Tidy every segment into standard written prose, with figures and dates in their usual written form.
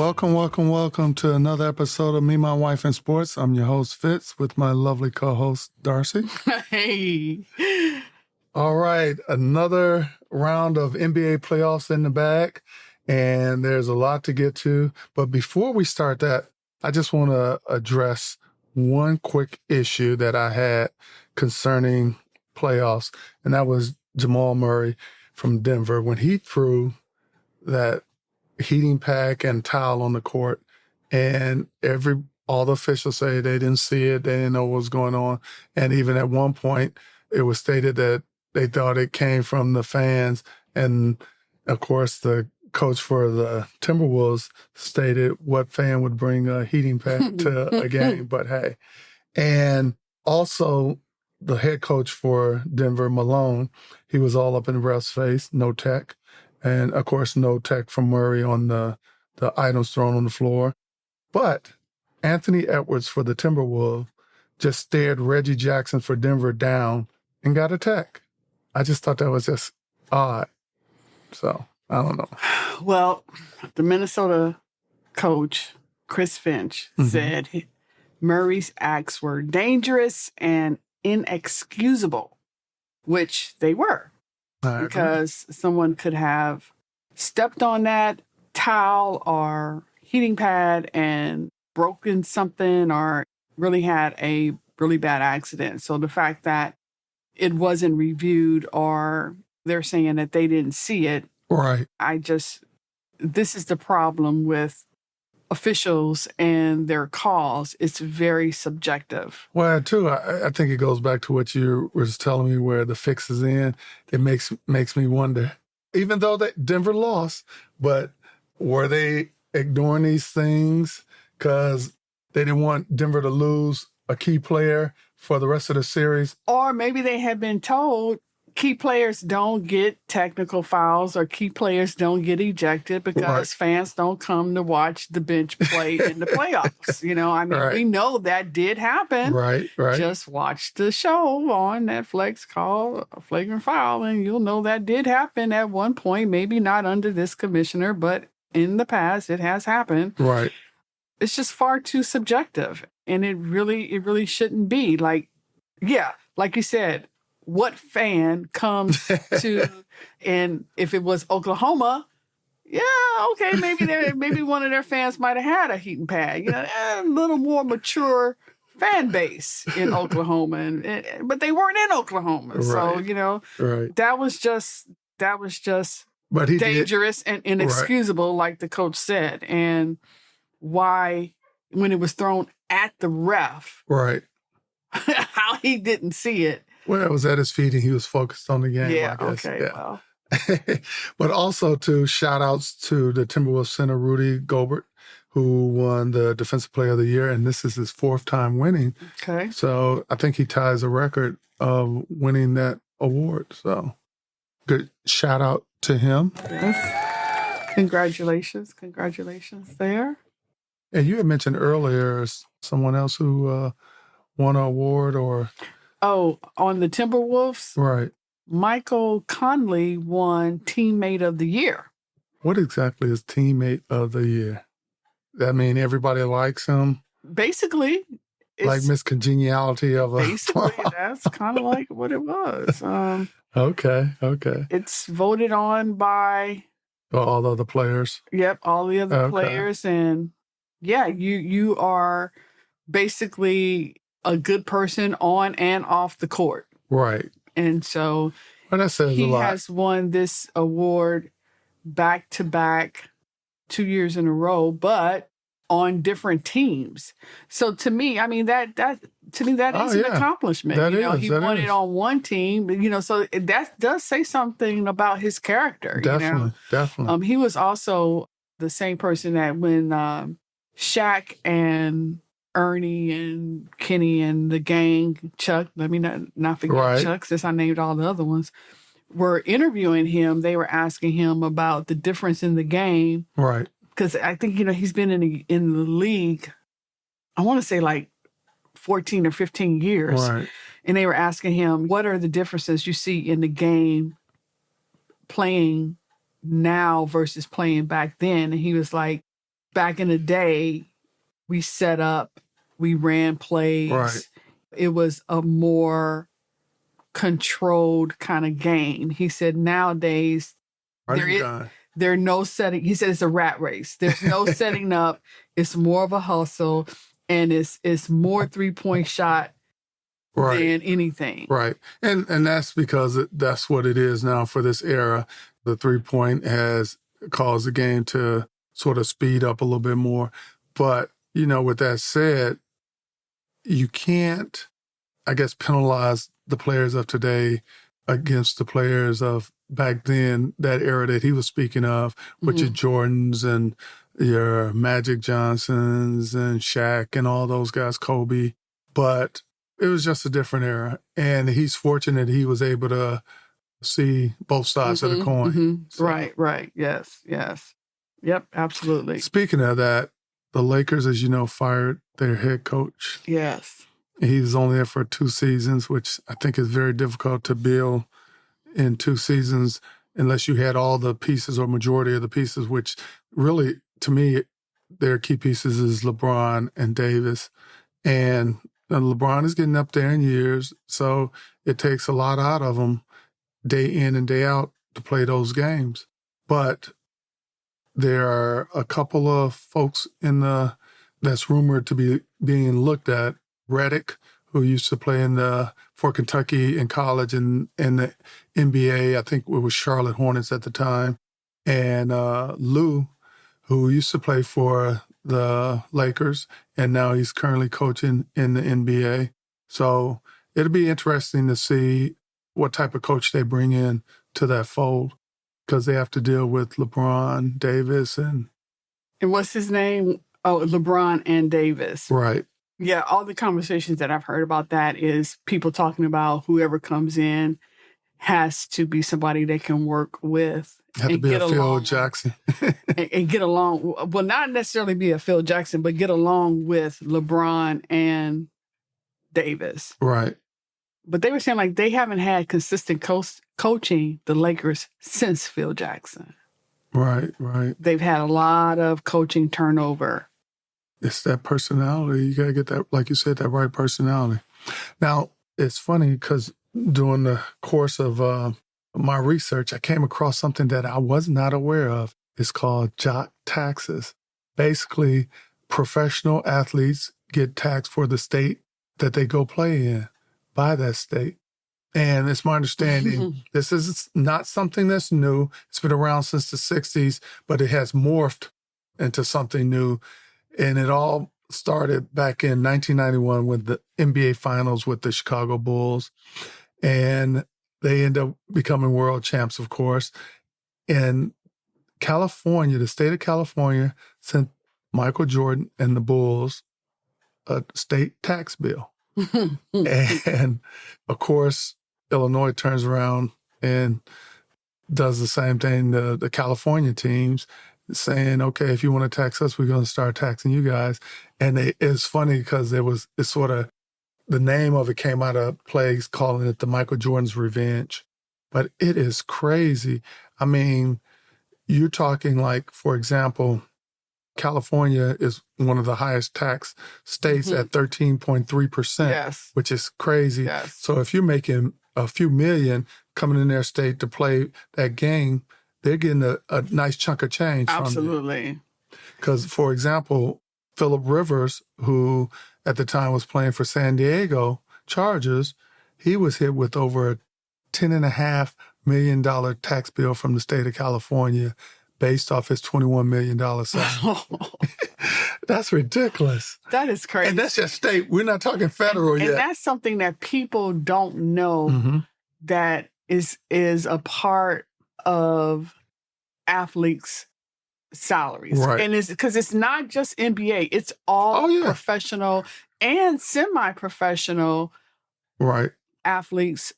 Welcome to another episode of Me, My Wife, and Sports. I'm your host, Fitz, with my lovely co-host, Darcy. Hey. All right, another round of NBA playoffs in the bag, and there's a lot to get to. But before we start that, I just want to address one quick issue that I had concerning playoffs, and that was Jamal Murray from Denver. When he threw that heating pack and towel on the court, and all the officials say they didn't see it, they didn't know what was going on. And even at one point, it was stated that they thought it came from the fans. And of course, the coach for the Timberwolves stated what fan would bring a heating pack to a game, but hey. And also the head coach for Denver, Malone, he was all up in the ref's face, no tech. And of course, no tech from Murray on the items thrown on the floor. But Anthony Edwards for the Timberwolves just stared Reggie Jackson for Denver down and got a tech. I just thought that was just odd. So, I don't know. Well, the Minnesota coach, Chris Finch, said Murray's acts were dangerous and inexcusable, which they were. Because someone could have stepped on that towel or heating pad and broken something or really had a really bad accident. So the fact that it wasn't reviewed or they're saying that they didn't see it. Right. This is the problem with officials and their calls. It's very subjective. Well, too, I think it goes back to what you were telling me where the fix is in. It makes me wonder, even though that Denver lost, but were they ignoring these things because they didn't want Denver to lose a key player for the rest of the series? Or maybe they had been told key players don't get technical fouls or key players don't get ejected because fans don't come to watch the bench play in the playoffs. We know that did happen. Right. Just watch the show on Netflix called A Flagrant Foul, and you'll know that did happen at one point, maybe not under this commissioner, but in the past it has happened. Right. It's just far too subjective, and it really shouldn't be. Like you said, what fan comes to, and if it was Oklahoma, maybe one of their fans might have had a heating pad. A little more mature fan base in Oklahoma, but they weren't in Oklahoma, right. So right. that was just dangerous and inexcusable, like the coach said. And why, when it was thrown at the ref, right, how he didn't see it. Well, it was at his feet and he was focused on the game, yeah, I guess. Okay, well. But also, shout outs to the Timberwolves center, Rudy Gobert, who won the Defensive Player of the Year, and this is his fourth time winning. Okay. So I think he ties a record of winning that award. So good shout out to him. Yes. Congratulations there. And you had mentioned earlier someone else who won an award or... Oh, on the Timberwolves? Right. Michael Conley won Teammate of the Year. What exactly is Teammate of the Year? That mean everybody likes him? Basically. Like Miss Congeniality of a... Basically, that's kind of like what it was. Okay. It's voted on by... all the other players? Yep, all the other players. And you are basically a good person on and off the court. Right. And so that says he a lot. has won this award back to back 2 years in a row, but on different teams. So to me, that is an accomplishment. He won it on one team, so that does say something about his character. Definitely. He was also the same person that when Shaq and Ernie and Kenny and the gang, Chuck, let me not forget Chuck, since I named all the other ones, were interviewing him. They were asking him about the difference in the game. Right. Because I think, he's been in the league, I want to say like 14 or 15 years. Right. And they were asking him, what are the differences you see in the game playing now versus playing back then? And he was like, back in the day, we set up, we ran plays. Right. It was a more controlled kind of game. He said nowadays there are no setting. He said it's a rat race. There's no setting up. It's more of a hustle, and it's more 3-point shot than anything. Right. And that's because that's what it is now for this era. The 3-point has caused the game to sort of speed up a little bit more. But, with that said, you can't, I guess, penalize the players of today against the players of back then, that era that he was speaking of, which is Jordans and your Magic Johnsons and Shaq and all those guys, Kobe. But it was just a different era. And he's fortunate he was able to see both sides of the coin. So. Right. Yes. Yep, absolutely. Speaking of that, the Lakers, as you know, fired their head coach. Yes. He was only there for 2 seasons, which I think is very difficult to build in 2 seasons unless you had all the pieces or majority of the pieces, which really, to me, their key pieces is LeBron and Davis. And LeBron is getting up there in years, so it takes a lot out of him day in and day out to play those games. But there are a couple of folks that's rumored to be being looked at. Redick, who used to play for Kentucky in college and in the NBA, I think it was Charlotte Hornets at the time, and Lou, who used to play for the Lakers, and now he's currently coaching in the NBA. So it'll be interesting to see what type of coach they bring in to that fold, because they have to deal with LeBron, Davis, and what's his name? Oh, LeBron and Davis. Right. Yeah, all the conversations that I've heard about that is people talking about whoever comes in has to be somebody they can work with. Have to be a Phil Jackson. and get along. Well, not necessarily be a Phil Jackson, but get along with LeBron and Davis. Right. But they were saying like they haven't had consistent coaching the Lakers since Phil Jackson. Right. They've had a lot of coaching turnover. It's that personality. You got to get that, like you said, that right personality. Now, it's funny because during the course of my research, I came across something that I was not aware of. It's called Jock Taxes. Basically, professional athletes get taxed for the state that they go play in by that state. And it's my understanding, this is not something that's new. It's been around since the 60s, but it has morphed into something new. And it all started back in 1991 with the NBA Finals with the Chicago Bulls. And they end up becoming world champs, of course. And California, the state of California, sent Michael Jordan and the Bulls a state tax bill. And, of course, Illinois turns around and does the same thing to the California teams, saying, okay, if you want to tax us, we're going to start taxing you guys. And it's funny because it's sort of, the name of it came out of plays calling it the Michael Jordan's Revenge. But it is crazy. I mean, you're talking like, for example, California is one of the highest tax states at 13.3%, which is crazy. Yes. So if you're making a few million coming in their state to play that game, they're getting a nice chunk of change from it. Absolutely. Because, for example, Phillip Rivers, who at the time was playing for San Diego Chargers, he was hit with over a $10.5 million tax bill from the state of California based off his $21 million salary. That's ridiculous. That is crazy. And that's just state. We're not talking federal yet. And that's something that people don't know that is a part of athletes' salaries. Right. And it's because it's not just NBA, it's all professional and semi-professional athletes'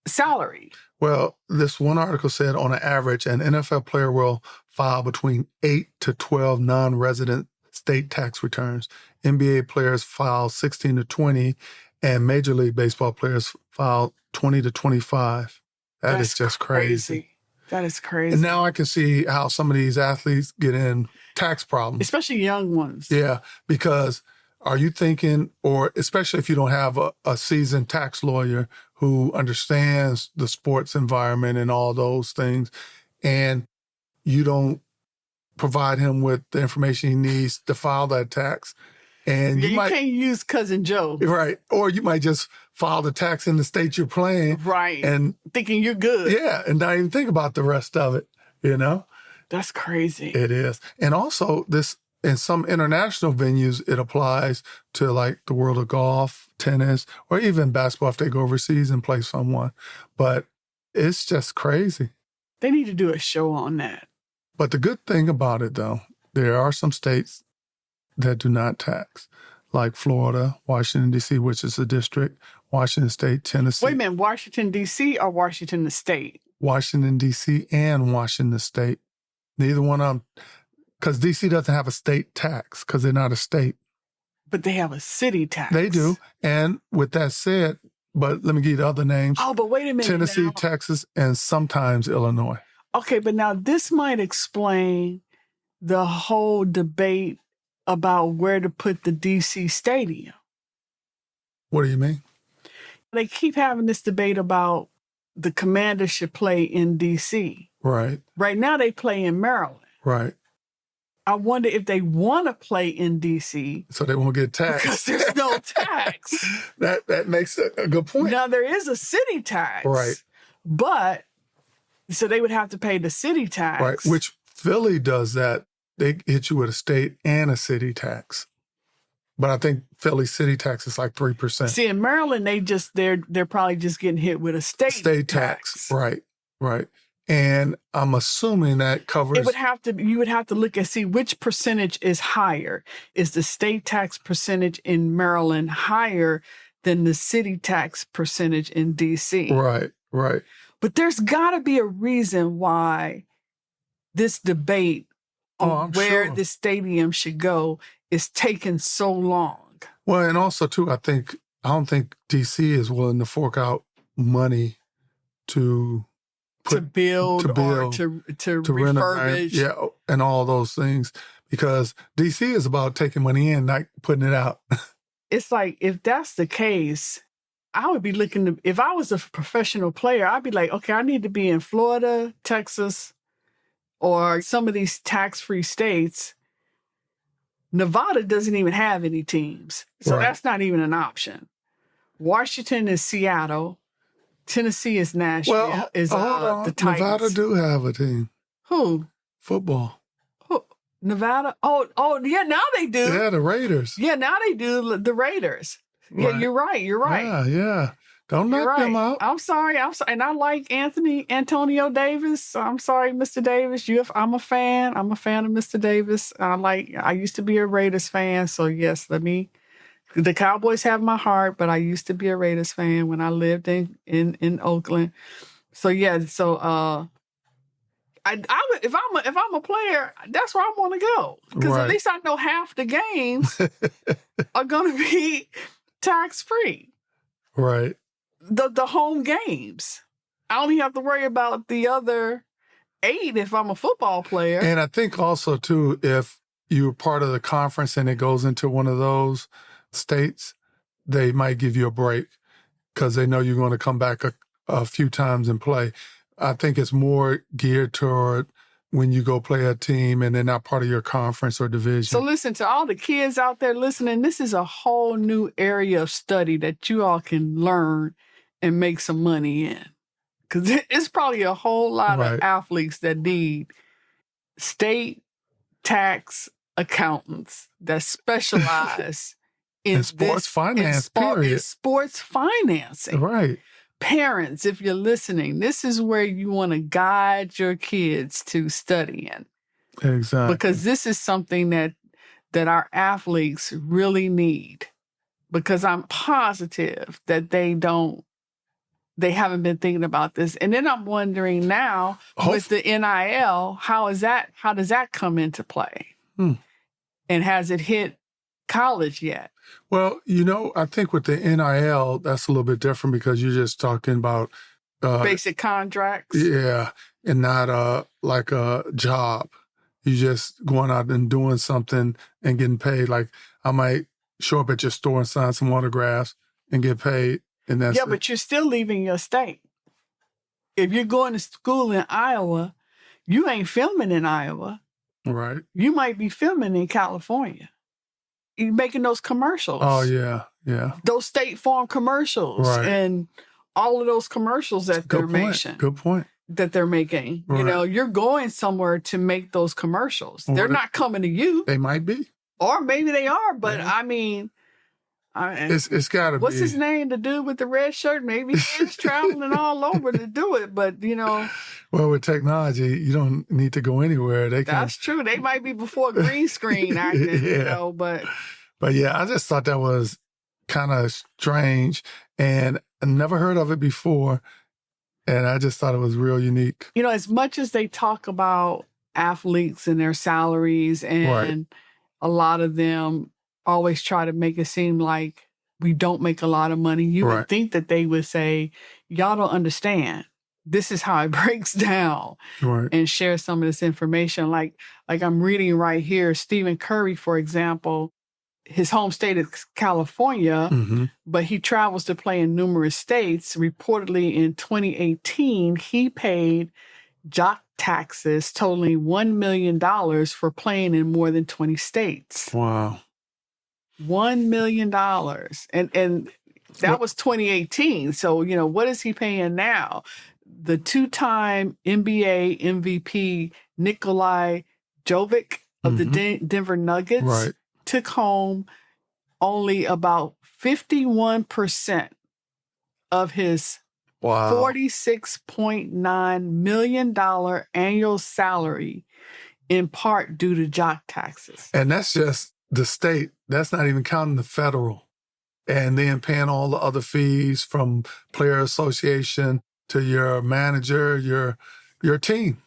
salary. Well, this one article said on an average, an NFL player will file between 8 to 12 non-resident state tax returns. NBA players file 16 to 20, and Major League Baseball players file 20 to 25. That's is just crazy. That is crazy. And now I can see how some of these athletes get in tax problems. Especially young ones. Yeah, because are you thinking, or especially if you don't have a seasoned tax lawyer who understands the sports environment and all those things, and you don't provide him with the information he needs to file that tax. And you might, can't use Cousin Joe. Right. Or you might just file the tax in the state you're playing. Right. And thinking you're good. Yeah. And not even think about the rest of it, you know? That's crazy. It is. And also this, in some international venues, it applies to like the world of golf, tennis, or even basketball if they go overseas and play someone. But it's just crazy. They need to do a show on that. But the good thing about it, though, there are some states that do not tax, like Florida, Washington, D.C., which is a district, Washington State, Tennessee. Wait a minute, Washington, D.C. or Washington the state? Washington, D.C. and Washington State. Neither one of them, because D.C. doesn't have a state tax because they're not a state. But they have a city tax. They do. And with that said, but let me give you the other names. Oh, but wait a minute. Tennessee, now. Texas, and sometimes Illinois. Okay, but now this might explain the whole debate about where to put the DC stadium. What do you mean? They keep having this debate about the Commanders should play in DC. Right. Right now they play in Maryland. Right. I wonder if they want to play in DC. So they won't get taxed. Because there's no tax. That makes a good point. Now there is a city tax. Right. But so they would have to pay the city tax. Right. Which Philly does that. They hit you with a state and a city tax. But I think Philly city tax is like 3%. See, in Maryland, they're probably just getting hit with a state tax. Right. Right. And I'm assuming that covers. You would have to look and see which percentage is higher. Is the state tax percentage in Maryland higher than the city tax percentage in DC? Right. Right. But there's got to be a reason why this debate on where the stadium should go is taking so long. Well, and also, too, I don't think D.C. is willing to fork out money to build or to refurbish. Yeah, and all those things. Because D.C. is about taking money in, not putting it out. It's like, if that's the case, I would be looking to, if I was a professional player, I'd be like, okay, I need to be in Florida, Texas, or some of these tax-free states. Nevada doesn't even have any teams. So that's not even an option. Washington is Seattle. Tennessee is Nashville. Well, the Titans. Nevada do have a team. Who? Football. Who? Nevada? Oh, yeah, now they do. Yeah, the Raiders. Yeah, now they do, the Raiders. Yeah, you're right. Yeah. Don't knock them out. I'm sorry. And I like Antonio Davis. I'm sorry, Mr. Davis. I'm a fan. I'm a fan of Mr. Davis. I used to be a Raiders fan. So yes, the Cowboys have my heart, but I used to be a Raiders fan when I lived in Oakland. So yeah, I would, if I'm a player, that's where I want to go. Because at least I know half the games are gonna be tax free. Right. The home games. I only have to worry about the other 8 if I'm a football player. And I think also, too, if you're part of the conference and it goes into one of those states, they might give you a break because they know you're going to come back a few times and play. I think it's more geared toward when you go play a team and they're not part of your conference or division. So listen, to all the kids out there listening, this is a whole new area of study that you all can learn and make some money in. Because it's probably a whole lot of athletes that need state tax accountants that specialize in sports finance, in sports financing. Right. Parents, if you're listening, this is where you want to guide your kids to study in. Exactly. Because this is something that our athletes really need. Because I'm positive that they haven't been thinking about this. And then I'm wondering now with the NIL, how does that come into play? And has it hit college yet? Well, I think with the NIL, that's a little bit different because you're just talking about basic contracts. Yeah, and not like a job. You just going out and doing something and getting paid. Like I might show up at your store and sign some autographs and get paid, and that's Yeah, it. but you're still leaving your state. If you're going to school in Iowa, you ain't filming in Iowa. Right. You might be filming in California. You're making those commercials. Oh yeah, yeah. Those State Farm commercials Right. and all of those commercials that they're making. Good point. That they're making. Right. You know, you're going somewhere to make those commercials. Well, they're not coming to you. They might be. Or maybe they are, but Yeah. I mean, It's got to be. what's his name? The dude with the red shirt? Maybe he's traveling all over to do it, but you know. Well, with technology, you don't need to go anywhere. That's true. They might be before green screen acting, Yeah. you know, but yeah, I just thought that was kind of strange, and I never heard of it before, and I just thought it was real unique. you know, as much as they talk about athletes and their salaries, and Right. a lot of them always try to make it seem like we don't make a lot of money. You Right. would think that they would say, y'all don't understand. This is how it breaks down, Right. and share some of this information. Like I'm reading right here, Stephen Curry, for example, his home state is California, Mm-hmm. but he travels to play in numerous states. Reportedly in 2018, he paid jock taxes totaling $1 million for playing in more than 20 states. Wow. $1 million. And that was 2018. So, you know, what is he paying now? The two-time NBA MVP Nikolai Jovic of the Denver Nuggets Right. took home only about 51% of his Wow. $46.9 million annual salary, in part due to jock taxes. And that's just the state. That's not even counting the federal. And then paying all the other fees from player association to your manager, your team.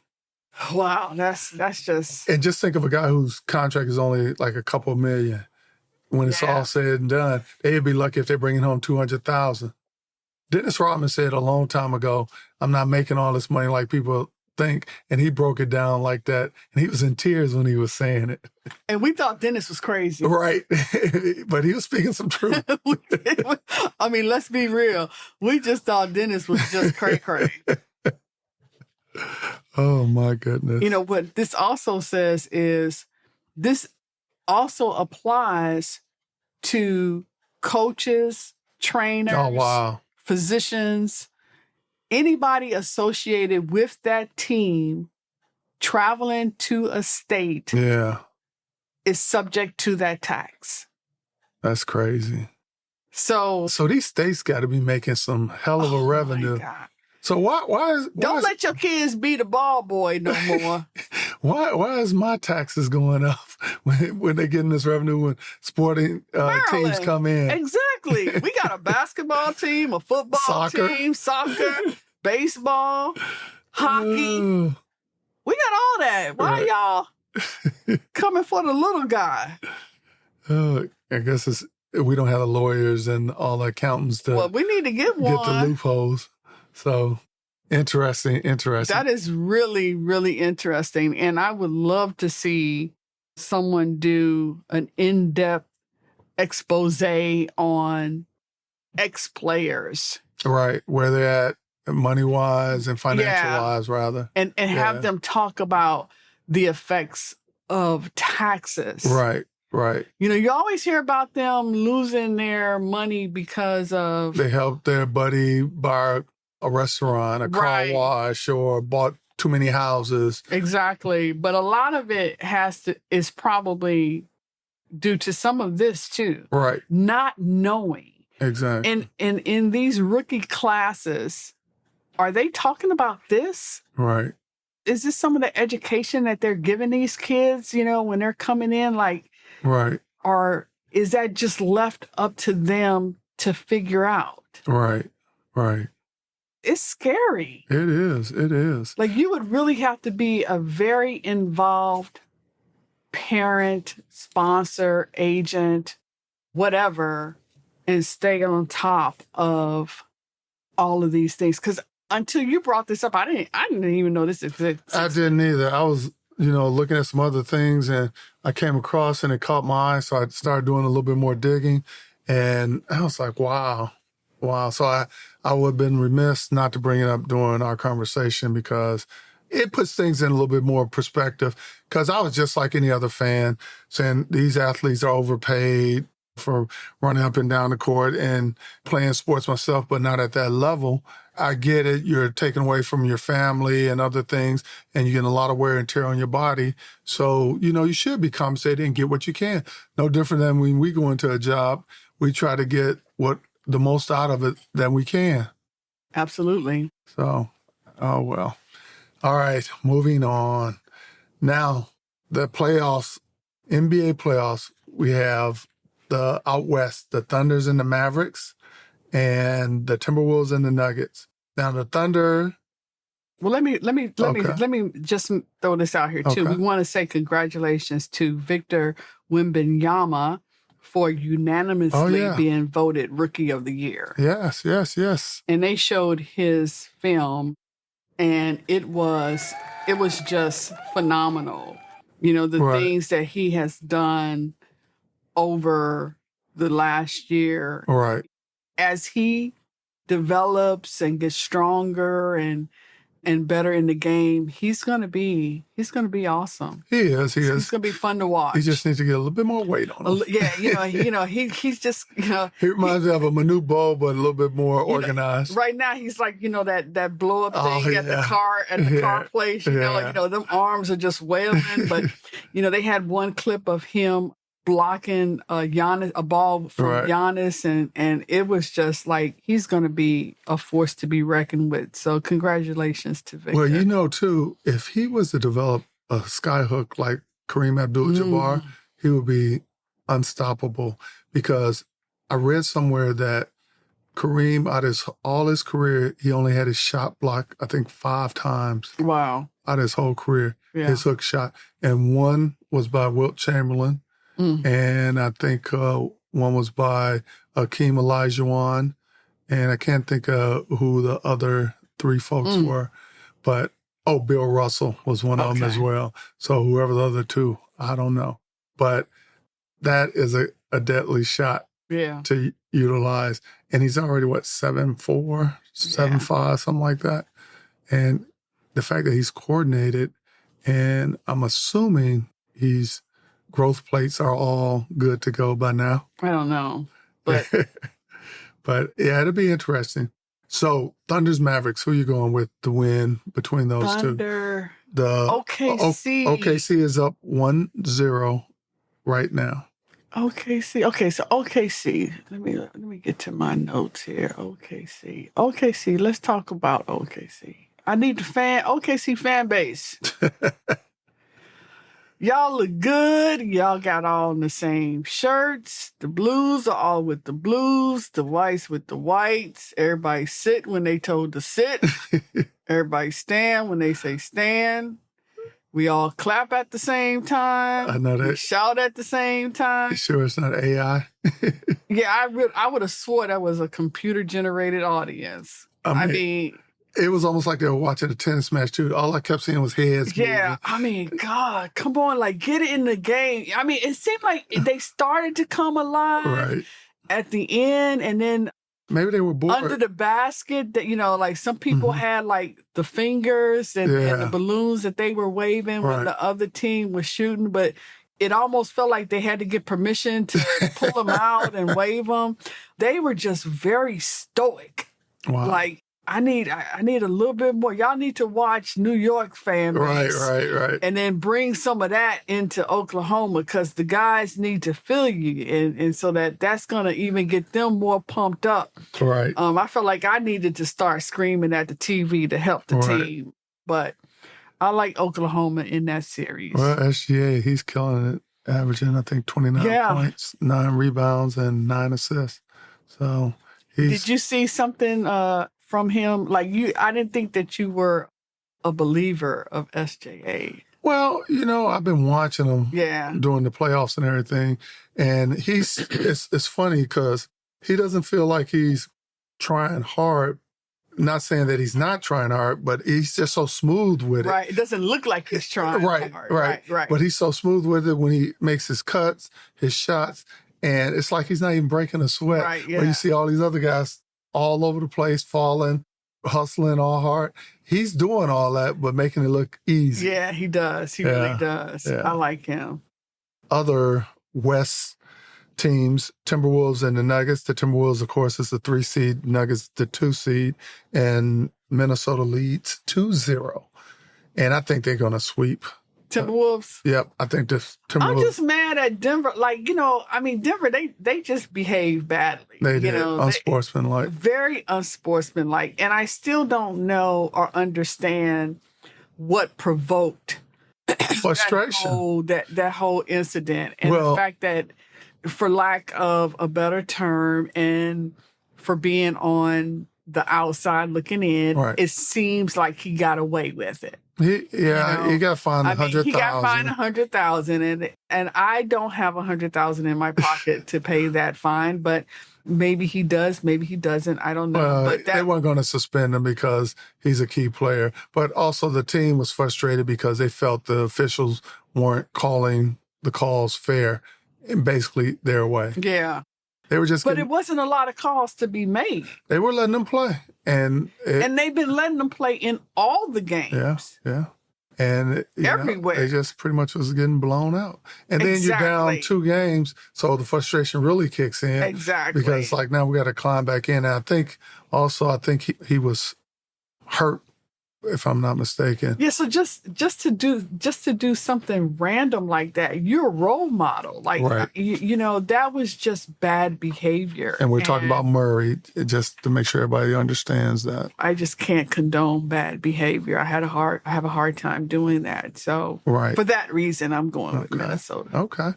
Wow, that's just And just think of a guy whose contract is only like a couple million. When it's Yeah. all said and done, they'd be lucky if they're bringing home 200,000. Dennis Rodman said a long time ago, "I'm not making all this money like people think," and he broke it down like that, and he was in tears when he was saying it. and we thought Dennis was crazy. Right, but he was speaking some truth. I mean, let's be real. We just thought Dennis was just cray. Oh my goodness! You know, what this also says is this also applies to coaches, trainers, Oh wow! physicians, anybody associated with that team traveling to a state Yeah, is subject to that tax. that's crazy. So these states got to be making some hell of a revenue. my God. So why Don't let your kids be the ball boy no more. why is my taxes going up when they getting this revenue when sporting teams Maryland. come in? Exactly. We got a basketball team, a football Soccer. team, soccer, baseball, hockey. Ooh. We got all that. Why Right. y'all coming for the little guy? I guess we don't have the lawyers and all the accountants to Well, we need to get get the one. loopholes. So interesting. That is really, really interesting. And I would love to see someone do an in-depth expose on ex-players Right, where they're at money-wise and financial-wise, rather. and Yeah. have them talk about the effects of taxes. Right. You know, you always hear about them losing their money because of They helped their buddy buy a restaurant, a car Right. wash, or bought too many houses. Exactly. But a lot of it is probably due to some of this too. Right, Not knowing. exactly. And in these rookie classes, are they talking about this? Right, Is this some of the education that they're giving these kids, you know, when they're coming in? Like, right, or is that just left up to them to figure out? right. It's scary. It is. Like, you would really have to be a very involved parent, sponsor, agent, whatever, and stay on top of all of these things. Because until you brought this up, I didn't even know this existed. I didn't either. I was, looking at some other things and I came across and it caught my eye. So I started doing a little bit more digging and I was like, wow. So I would have been remiss not to bring it up during our conversation because it puts things in a little bit more perspective. Because I was just like any other fan saying these athletes are overpaid for running up and down the court and playing sports myself, but not at that level. I get it. You're taken away from your family and other things, and you're getting a lot of wear and tear on your body. So, you should be compensated and get what you can. No different than when we go into a job, we try to get the most out of it that we can. Absolutely. So, oh well. All right, moving on. Now, the playoffs, NBA playoffs, we have the out west, the Thunders and the Mavericks, and the Timberwolves and the Nuggets. Now, the Thunder. Well, let me just throw this out here too. Okay. We want to say congratulations to Victor Wembanyama for unanimously being voted Rookie of the Year. Yes. And they showed his film, and it was just phenomenal. The things that he has done over the last year. Right. As he develops and gets stronger and better in the game, he's gonna be awesome. He is. He's gonna be fun to watch. He just needs to get a little bit more weight on him. Yeah, he's just He reminds me of a Manu Bol, but a little bit more organized. Right now, he's like that blow up thing at the car place. Them arms are just wailing. But they had one clip of him blocking a ball from Giannis, and it was just like he's going to be a force to be reckoned with. So congratulations to Victor. Well, too, if he was to develop a skyhook like Kareem Abdul-Jabbar, he would be unstoppable. Because I read somewhere that Kareem, all his career, he only had his shot blocked, I think, 5 times. Wow. Out of his whole career, his hook shot. And one was by Wilt Chamberlain. And I think one was by Akeem Olajuwon, and I can't think of who the other 3 folks were, but Bill Russell was one of them as well. So whoever the other 2, I don't know, but that is a deadly shot to utilize, and he's already 7'4", 7'5", something like that, and the fact that he's coordinated, and I'm assuming he's growth plates are all good to go by now. I don't know, but but yeah, it'll be interesting. So Thunder's Mavericks, who are you going with to win between those two? The OKC. OKC is up 1-0 right now. OKC. Okay, so OKC. Let me get to my notes here. OKC. Let's talk about OKC. I need the OKC fan base. Y'all look good. Y'all got all the same shirts. The blues are all with the blues. The whites with the whites. Everybody sit when they told to sit. Everybody stand when they say stand. We all clap at the same time. I know that. We shout at the same time. You sure it's not AI? Yeah, I would have swore that was a computer-generated audience. I mean, it was almost like they were watching a tennis match, too. All I kept seeing was heads. Yeah, moving. I mean, God, come on, get it in the game. I mean, it seemed like they started to come alive at the end, and then maybe they were bored. Under the basket, that some people had the fingers and the balloons that they were waving when the other team was shooting, but it almost felt like they had to get permission to pull them out and wave them. They were just very stoic. Wow. I need a little bit more. Y'all need to watch New York fan base. Right. And then bring some of that into Oklahoma because the guys need to feel you. And so that's going to even get them more pumped up. Right. I felt like I needed to start screaming at the TV to help the team. But I like Oklahoma in that series. Well, SGA, he's killing it, averaging, I think, 29 points, 9 rebounds, and 9 assists. So Did you see something from him? I didn't think that you were a believer of SJA. Well, I've been watching him during the playoffs and everything. And it's funny because he doesn't feel like he's trying hard, not saying that he's not trying hard, but he's just so smooth with it. Right. It doesn't look like he's trying Right, hard. right. But he's so smooth with it when he makes his cuts, his shots, and it's like he's not even breaking a sweat. Right, yeah. Where you see all these other guys all over the place, falling, hustling all hard. He's doing all that, but making it look easy. Yeah, he does. He really does. Yeah. I like him. Other West teams, Timberwolves and the Nuggets. The Timberwolves, of course, is the 3 seed, Nuggets the 2 seed, and Minnesota leads 2-0. And I think they're going to sweep. Timberwolves? Yep, I think the Timberwolves. I'm just mad at Denver. Like, Denver, they just behave badly. They did, unsportsmanlike. Very unsportsmanlike. And I still don't know or understand what provoked frustration. That whole incident. And the fact that, for lack of a better term, and for being on the outside looking in, it seems like he got away with it. He got fined $100,000. He got fined $100,000, and I don't have $100,000 in my pocket to pay that fine. But maybe he does, maybe he doesn't. I don't know. But they weren't going to suspend him because he's a key player. But also the team was frustrated because they felt the officials weren't calling the calls fair, and basically their way. Yeah. They were just. But it wasn't a lot of calls to be made. They were letting them play, and they've been letting them play in all the games. Yeah. And everywhere. They just pretty much was getting blown out. And then you're down 2 games, so the frustration really kicks in. Exactly. Because it's like, now we got to climb back in. And I think he was hurt, if I'm not mistaken. Yeah, so just to do something random like that, you're a role model. Like, that was just bad behavior. And we're talking about Murray, just to make sure everybody understands that. I just can't condone bad behavior. I have a hard time doing that. So for that reason, I'm going with Minnesota. Okay.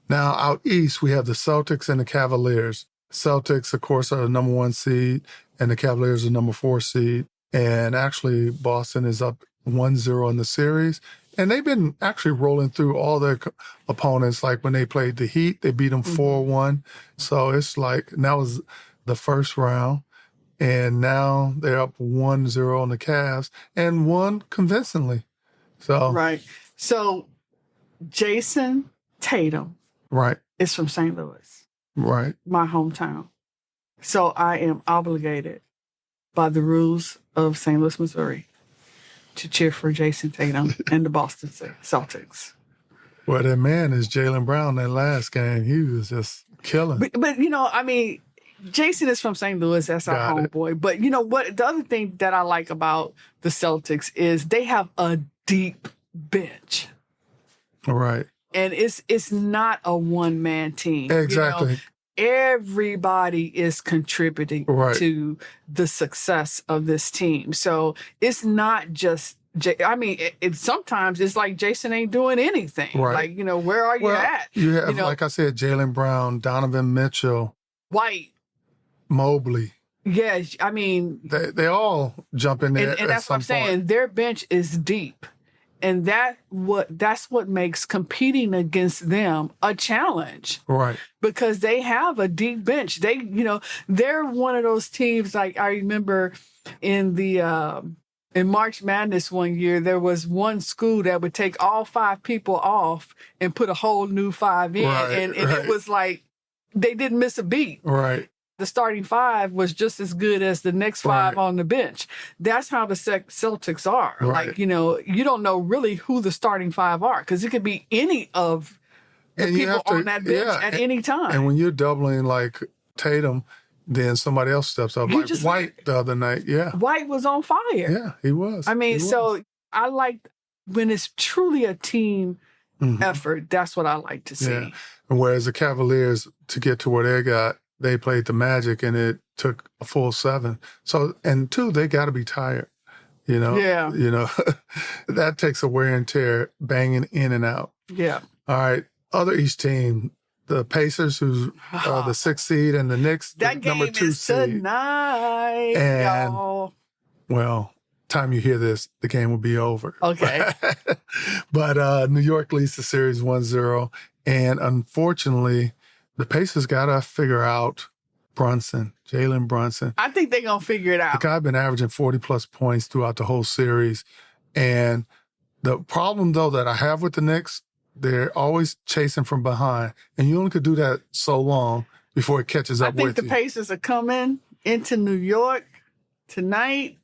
Now out east, we have the Celtics and the Cavaliers. Celtics, of course, are the number 1 seed, and the Cavaliers are the number 4 seed. And actually, Boston is up 1-0 in the series. And they've been actually rolling through all their opponents. Like when they played the Heat, they beat them 4-1. So it's like, that was the first round. And now they're up 1-0 on the Cavs and won convincingly. So Jason Tatum is from St. Louis. Right. My hometown. So I am obligated by the rules of St. Louis, Missouri, to cheer for Jason Tatum and the Boston Celtics. Well, that man is Jaylen Brown. That last game, he was just killing. But Jason is from St. Louis. That's our homeboy. But you know what? The other thing that I like about the Celtics is they have a deep bench. Right. And it's not a one-man team. Exactly. Everybody is contributing to the success of this team. So it's not just, sometimes it's like Jason ain't doing anything. Right. Like, where are you at? You have, like I said, Jaylen Brown, Donovan Mitchell, White, Mobley. Yeah, I mean. They all jump in there. And that's what I'm saying. Their bench is deep. And that's what makes competing against them a challenge. Right. Because they have a deep bench. They're one of those teams, like I remember in March Madness one year, there was one school that would take all 5 people off and put a whole new 5 in. And it was like they didn't miss a beat. Right. The starting 5 was just as good as the next 5 on the bench. That's how the Celtics are. Right. Like, you don't know really who the starting 5 are because it could be any of the people on that bench at any time. And when you're doubling like Tatum, then somebody else steps up. Like White the other night. Yeah. White was on fire. Yeah, he was. I mean, I like when it's truly a team effort. That's what I like to see. Yeah. And whereas the Cavaliers, to get to where they played the Magic, and it took a full 7. So, and 2, they got to be tired, Yeah. That takes a wear and tear, banging in and out. Yeah. All right. Other East team, the Pacers, who's the 6th seed, and the Knicks, the number 2 seed. That game is tonight, and, y'all. Well, time you hear this, the game will be over. Okay. But New York leads the series 1-0, and unfortunately, the Pacers got to figure out Jalen Brunson. I think they're going to figure it The out. guy been averaging 40-plus points throughout the whole series. And the problem, though, that I have with the Knicks, they're always chasing from behind. And you only could do that so long before it catches I up think with the you. Pacers are coming into New York tonight.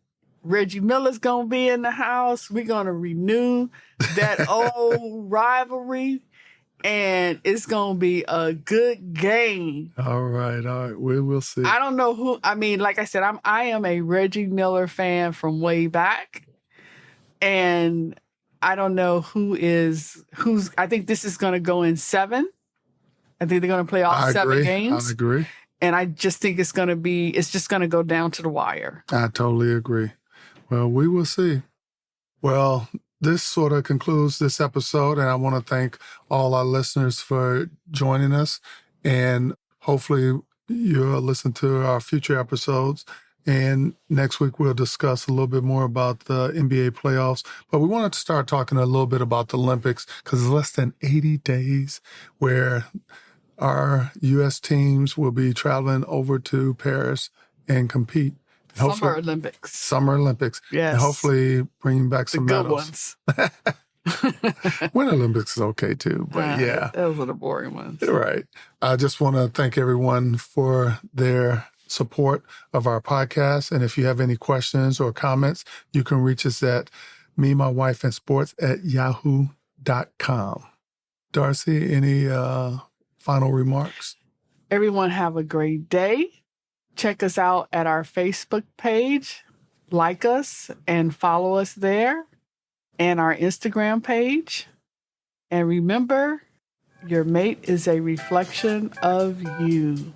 Reggie Miller's going to be in the house. We're going to renew that old rivalry. And it's going to be a good game. All right. We'll see. I don't know who. I mean, like I said, I am a Reggie Miller fan from way back, and I don't know who's. I think this is going to go in 7. I think they're going to play all 7 games. I agree. And I just think it's just going to go down to the wire. I totally agree. Well, we will see. Well, this sort of concludes this episode, and I want to thank all our listeners for joining us. And hopefully you'll listen to our future episodes. And next week we'll discuss a little bit more about the NBA playoffs. But we wanted to start talking a little bit about the Olympics because it's less than 80 days where our U.S. teams will be traveling over to Paris and compete. Summer Olympics. Summer Olympics. Yes. And hopefully bringing back some good medals. ones. Winter Olympics is okay too, but yeah. Those are the boring ones. Right. I just want to thank everyone for their support of our podcast. And if you have any questions or comments, you can reach us at memywifeandsports@yahoo.com. Darcy, any final remarks? Everyone have a great day. Check us out at our Facebook page. Like us and follow us there. And our Instagram page. And remember, your mate is a reflection of you.